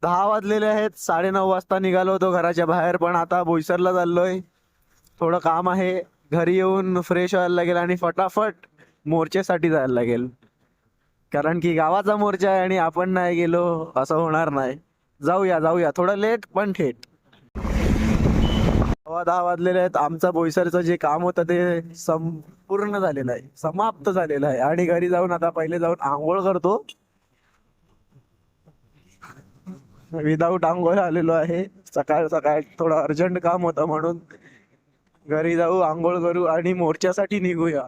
दहा वाजलेले आहेत. 9:30 वाजता निघालो होतो घराच्या बाहेर, पण आता बोईसरला चाललोय. थोडं काम आहे, घरी येऊन फ्रेश व्हायला लागेल आणि फटाफट मोर्चेसाठी जायला लागेल. कारण की गावाचा मोर्चा आहे आणि आपण नाही गेलो असं होणार नाही. जाऊया थोडं लेट पण थेट. 10:15 वाजलेले आहेत. आमचं बोईसरचं जे काम होतं ते संपूर्ण झालेलं आहे, समाप्त झालेलं आहे. आणि घरी जाऊन आता पहिले जाऊन आंघोळ करतो. विदाऊट आंघोळ आलेलो आहे. सकाळ थोडं अर्जंट काम होतं म्हणून घरी जाऊ, आंघोळ करू आणि मोर्चासाठी निघूया.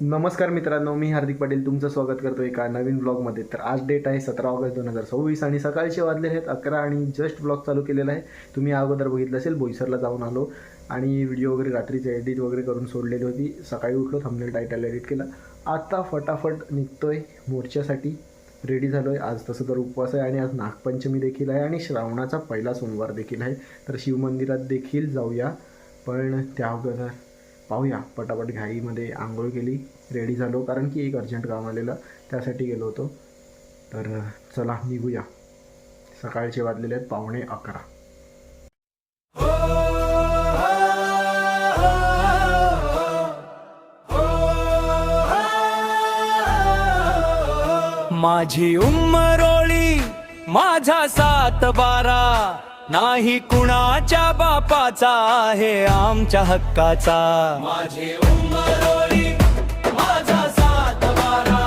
नमस्कार मित्रांनो, मी हार्दिक पाटील तुमचं स्वागत करतो एका नवीन ब्लॉगमध्ये. तर आज डेट आहे 17 ऑगस्ट 2026 आणि सकाळचे वाजले आहेत 11 आणि जस्ट ब्लॉग चालू केलेला आहे. तुम्ही अगोदर बघितलं असेल, बोईसरला जाऊन आलो आणि व्हिडिओ वगैरे रात्रीचे एडिट वगैरे करून सोडलेली होती. सकाळी उठलो, थंबनेल टायटल एडिट केला. आता फटाफट निघतोय मोर्चासाठी, रेडी झालो आहे. आज तसं तर उपवास आहे आणि आज नागपंचमी देखील आहे आणि श्रावणाचा पहिला सोमवार देखील आहे. तर शिवमंदिरात देखील जाऊया, पण त्या अगोदर पाहूया. पटापट घाईमध्ये आंघोळ केली, रेडी झालो कारण की एक अर्जंट काम आलेलं, त्यासाठी गेलो होतो. तर चला निघूया. सकाळचे वाजलेले आहेत 11:15. माझी उमरोळी माझा 7-12, नाही कुणाच्या बापाचा आहे आमच्या हक्काचा. माझी उमरोळी माझा 7-12,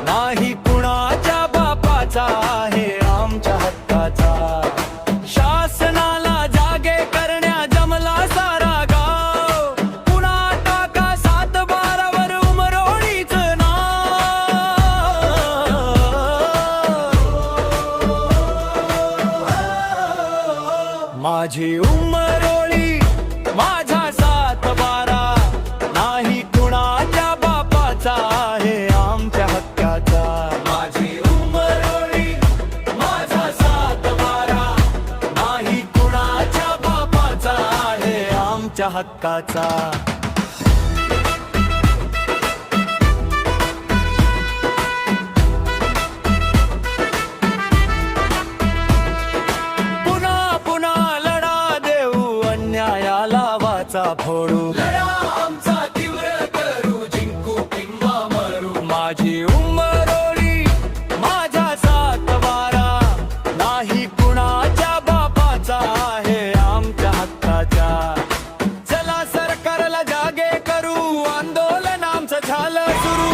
नाही कुणाच्या बापाचा आहे आमच्या हक्काचा. शासनाला जागे करण्या जमला सारा गाव, पुन्हा टाका 7-12 वर उमरोळीच नाव. माझी उमरोळी माझा 7-12, नाही कुणाच्या बापाचा आहे आमच्या हक्काचा. माझी उमरोळी माझा 7-12, नाही कुणाच्या बापाचा आहे आमच्या हक्काचा. फोडू लढा आमचा तीव्र करू, जिंकू किंवा मरू. माझी उमरोळी माझा 7-12, नाही कुणाच्या बापाचा आहे आमच्या हक्काचा. चला सरकारला जागे करू, आंदोलन आमचं झालं सुरू.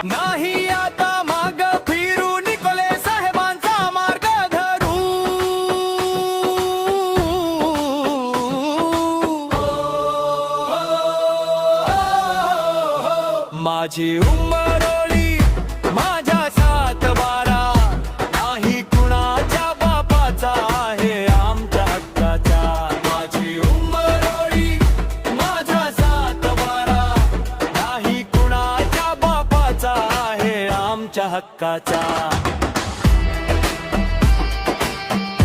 नाही आता माग फिरू, निकोले साहेबांचा मार्ग धरू. माझी उमरोळी माझा 7-12, नाही कुणाच्या बापाचा आहे आमच्या हक्काचा. माझी उमरोळी माझा 7-12, नाही कुणाच्या बापाचा आहे आमच्या हक्काचा.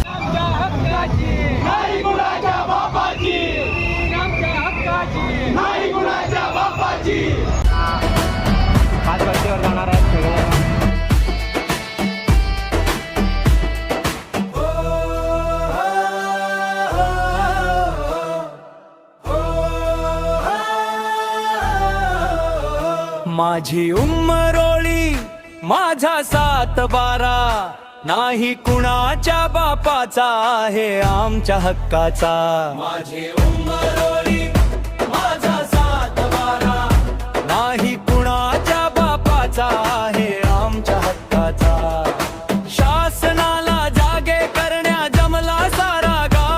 आमच्या हक्काची नाही कुणाच्या बापाची, आमच्या हक्काची नाही कुणाच्या बापाची. आज वरतीवर जाणार आहेत सगळे. माझी उमरोळी माझा 7-12, नाही कुणाच्या बापाचा आहे आमच्या हक्काचा. माझी उंबरोळी माझा सातबारा, नाही कुणाच्या बापाचा आहे आमच्या हक्काचा. शासनाला जागे करण्या जमला सारा गाव.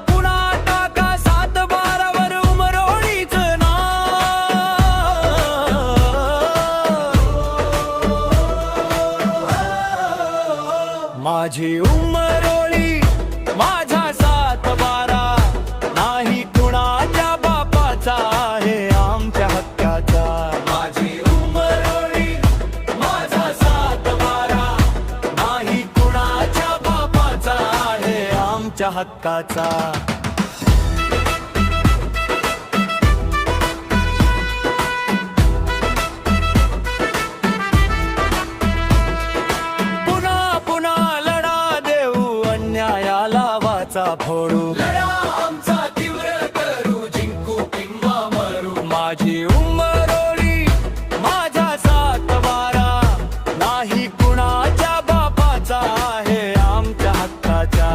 पुन्हा टाका सातबारावर उमरोळीचं नाव. माझी उमरोळी माझा सातबारा, नाही कुणाच्या बापाचा आहे आमच्या हक्काचा. माझी उमरोळी माझा सातबारा, नाही कुणाच्या बापाचा आहे आमच्या हक्काचा. पुन्हा पुन्हा लढा देऊ अन्यायाला वाचा फोडू. लढा आमचा तीव्र करू, जिंकू किंवा मरू. माझी उमरोळी माझा सातबारा, नाही कुणाच्या बापाचा आहे आमच्या हक्काचा.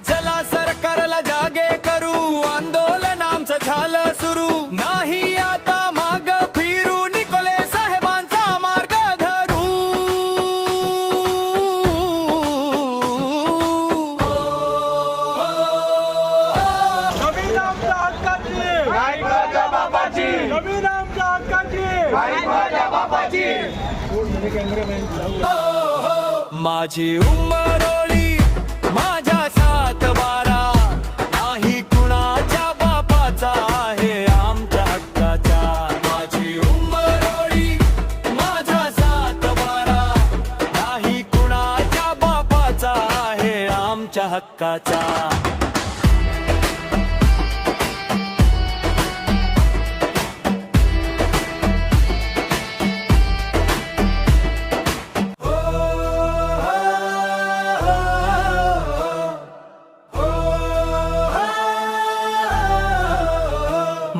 चला सरकारला जागे करू, आंदोलन आमचं झालं सुरू. नाही आता माग फिरू, निकोले साहेबांचा मार्ग धरू. जमीन आमच्या हक्काची, नाही माझ्या बापाची. जमीन आमच्या हक्काची, नाही माझ्या बापाची. माझी उमरोळी माझा सातबारा, नाही कुणाच्या बापाचा आहे आमच्या हक्काचा. माझी उमरोळी माझा सातबारा, नाही कुणाच्या बापाचा आहे आमच्या हक्काचा.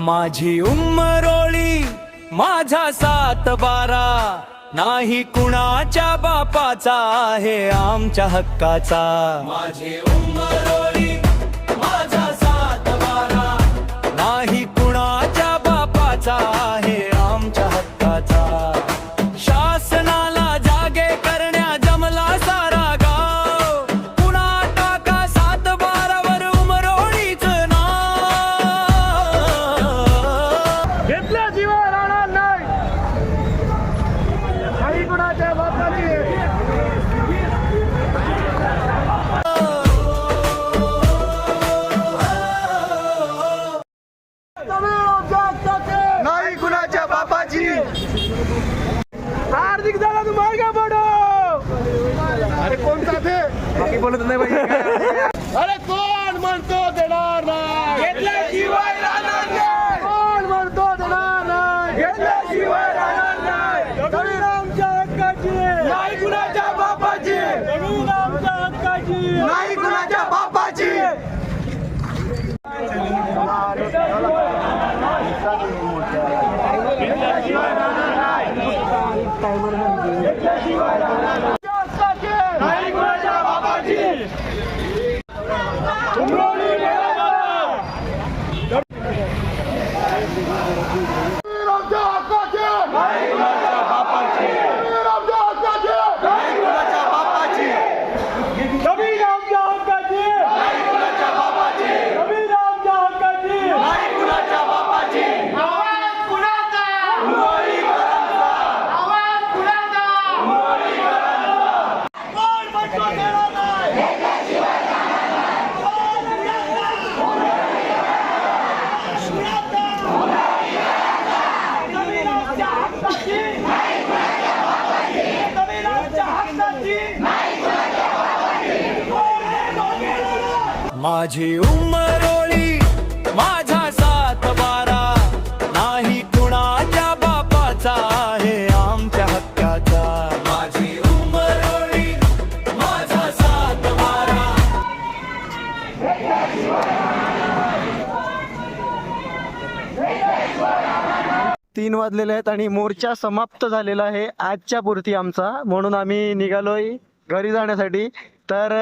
माझी उमरोळी माझा सातबारा, नाही कुणाच्या बापाचा आहे आमच्या हक्काचा. माझी उमरोळी माझा सातबारा, नाही कुणाच्या बापाचा आहे आमच्या हक्काचा. शासनाला जागे करण्या जमला सारा गाव. पुन्हा टाका सातबारावर उमरोळीचं नाव. घेतल्याशिवाय राहणार नाही, काही कुणाच्या बापाची. नाही कुणाच्या बापाची. हार्दिक झाला तू मार्ग पडो. अरे कोण जाते बाकी बोलत नाही पाहिजे. अरे कोण म्हणतो देणार नाही, घेतल्याशिवाय राहणार नाही. कोण म्हणतो देणार नाही, घेतल्याशिवाय राहणार नाही. जमीन आमच्या हक्काची, नाही कुणाच्या बापाची. जमीन आमच्या हक्काची, नाही कुणाच्या बापाची. घेतल्याशिवाय राहणार नाही, घेतल्याशिवाय राहणार नाही. नाही कुणाच्या बापाची. उमरोळी मेळावा. जमीन आमच्या हक्काची, नाही कुणाच्या बापाची. जमीन आमच्या हक्काची, नाही कुणाच्या बापाची. जमीन आमच्या हक्काची, नाही कुणाच्या बापाची. जमीन आमच्या हक्काची, नाही कुणाच्या बापाची. आवाज कुणाचा, उमरोळीकरांचा. आवाज कुणाचा, उमरोळीकरांचा. कोण म्हणतो देणार नाही, घेतल्याशिवाय राहणार नाही. कोण म्हणतो उमरोळीकरांचा. जमीन आमच्या हक्काची, नाही कुणाच्या बापाची. जमीन आमच्या हक्काची, नाही कुणाच्या बापाची. कोण म्हणतो देणार नाही. माझी उमरोळी माझा सातबारा, नाही कुणाच्या बापाचा आहे आमच्या हक्काचा. 3 वाजलेले आहेत आणि मोर्चा समाप्त झालेला आहे आजच्या पुरती आमचा, म्हणून आम्ही निघालोय घरी जाण्यासाठी. तर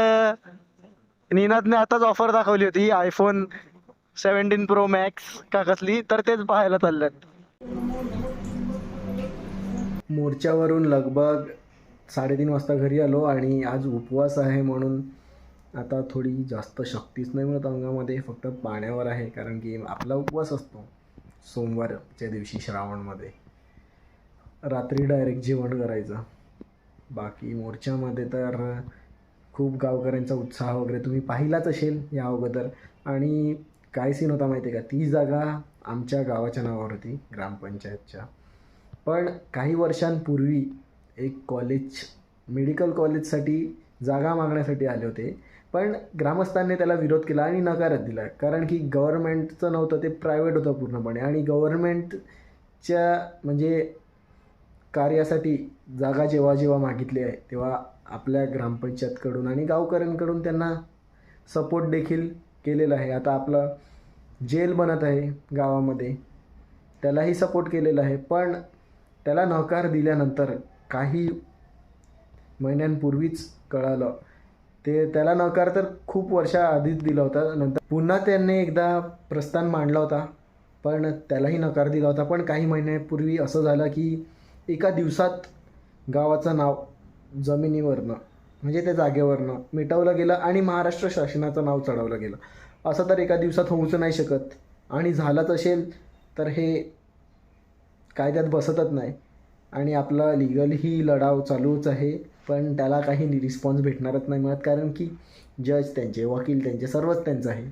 निनादने आताच ऑफर दाखवली होती iPhone 17 Pro Max का कसली, तर तेच पाहायला चालल्यात. मोर्चावरून लगभग 3:30 वाजता घरी आलो आणि आज उपवास आहे म्हणून आता थोडी जास्त शक्तीच नाही मिळत अंगामध्ये, फक्त पाण्यावर आहे, कारण की आपला उपवास असतो सोमवारच्या दिवशी श्रावणमध्ये. रात्री डायरेक्ट जेवण करायचं. बाकी मोर्चामध्ये तर खूप गावकऱ्यांचा उत्साह वगैरे तुम्ही पाहिलाच असेल या अगोदर. आणि काय सीन होता माहिती आहे का, ती जागा आमच्या गावाच्या नावावर होती, ग्रामपंचायतच्या. पण काही वर्षांपूर्वी एक कॉलेज, मेडिकल कॉलेजसाठी जागा मागण्यासाठी आले होते, पण ग्रामस्थांनी त्याला विरोध केला आणि नकारच दिला, कारण की गव्हर्नमेंटचं नव्हतं, ते प्रायव्हेट होतं पूर्णपणे. आणि गव्हर्नमेंटच्या म्हणजे कार्यासाठी जागा जेव्हा मागितली आहे तेव्हा आपल्या ग्रामपंचायतकडून आणि गावकऱ्यांकडून त्यांना सपोर्ट देखील केलेला आहे. आता आपलं जेल बनत आहे गावामध्ये, त्यालाही सपोर्ट केलेला आहे. पण त्याला नकार दिल्यानंतर काही महिन्यांपूर्वीच कळालं, त्याला नकार तर खूप वर्षाआधीच दिला होता. नंतर पुन्हा त्यांनी एकदा प्रस्ताव मांडला होता, पण त्यालाही नकार दिला होता. पण काही महिन्यापूर्वी असं झालं की एका दिवसात गावाचं नाव जमिनीवरनं म्हणजे त्या जागेवरनं मिटवलं गेलं आणि महाराष्ट्र शासनाचं नाव चढवलं गेलं. असं तर एका दिवसात होऊच नाही शकत, आणि झालंच असेल तर हे कायद्यात बसतच नाही. आणि आपला लिगलही लढाव चालूच आहे, पण त्याला काही रिस्पॉन्स भेटणारच नाही मिळत, कारण की जज त्यांचे, वकील त्यांचे, सर्वच त्यांचं आहे,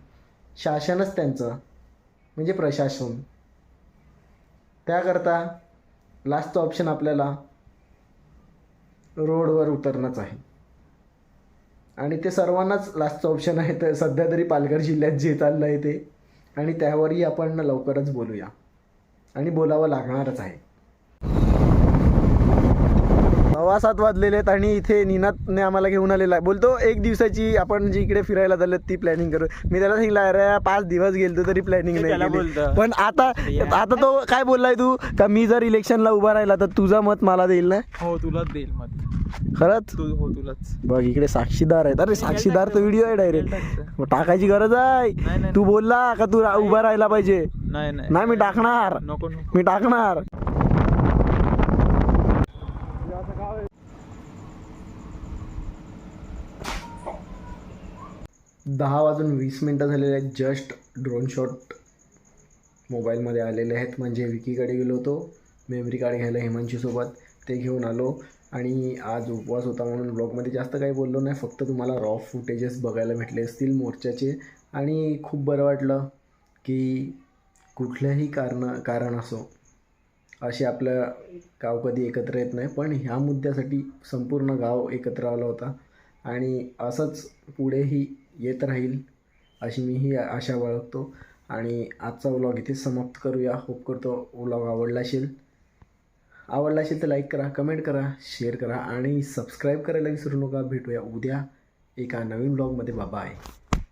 शासनच त्यांचं म्हणजे प्रशासन. त्याकरता लास्टचं ऑप्शन आपल्याला रोडवर उतरणंच आहे, आणि ते सर्वांनाच लास्टचं ऑप्शन आहे. तर सध्या तरी पालघर जिल्ह्यात जे चाललं आहे ते, आणि त्यावरही आपण लवकरच बोलूया, आणि बोलावं लागणारच आहे. 7:15 वाजलेले आहेत आणि इथे निनादने आम्हाला घेऊन आलेला आहे. बोलतो एक दिवसाची आपण जी इकडे फिरायला झालं ती प्लॅनिंग करू. मी त्याला सांगितलं अरे 5 दिवस गेलतो तरी प्लॅनिंग नाही केली. पण आता तो काय बोललाय तू का मी जर इलेक्शनला उभा राहिला तर तुझं मत मला देईल ना? हो तुलाच देईल मत. खरंच? हो तुलाच. बघ इकडे साक्षीदार आहेत. अरे साक्षीदार तर व्हिडिओ आहे डायरेक्ट टाकायची गरज आहे. तू बोलला का तू उभा राहायला पाहिजे? नाही मी टाकणार, नको मी टाकणार. 10:20 झालेले आहेत. जस्ट ड्रोन शॉट मोबाईलमध्ये आलेले आहेत. म्हणजे विकीकडे गेलो होतो मेमरी कार्ड घ्यायला हिमांशीसोबत, ते घेऊन आलो. आणि आज उपवास होता म्हणून ब्लॉगमध्ये जास्त काही बोललो नाही, फक्त तुम्हाला रॉ फुटेजेस बघायला भेटले असतील मोर्चाचे. आणि खूप बरं वाटलं की कुठल्याही कारण असो असे आपलं गाव कधी एकत्र येत नाही, पण ह्या मुद्द्यासाठी संपूर्ण गाव एकत्र आला होता. आणि असंच पुढेही येत राहील अशी मीही आशा बाळगतो. आणि आजचा व्लॉग इथेच समाप्त करूया. होप करतो व्लॉग आवडला असेल तर लाईक करा, कमेंट करा, शेअर करा आणि सबस्क्राईब करायला विसरू नका. भेटूया उद्या एका नवीन व्लॉगमध्ये. बाय.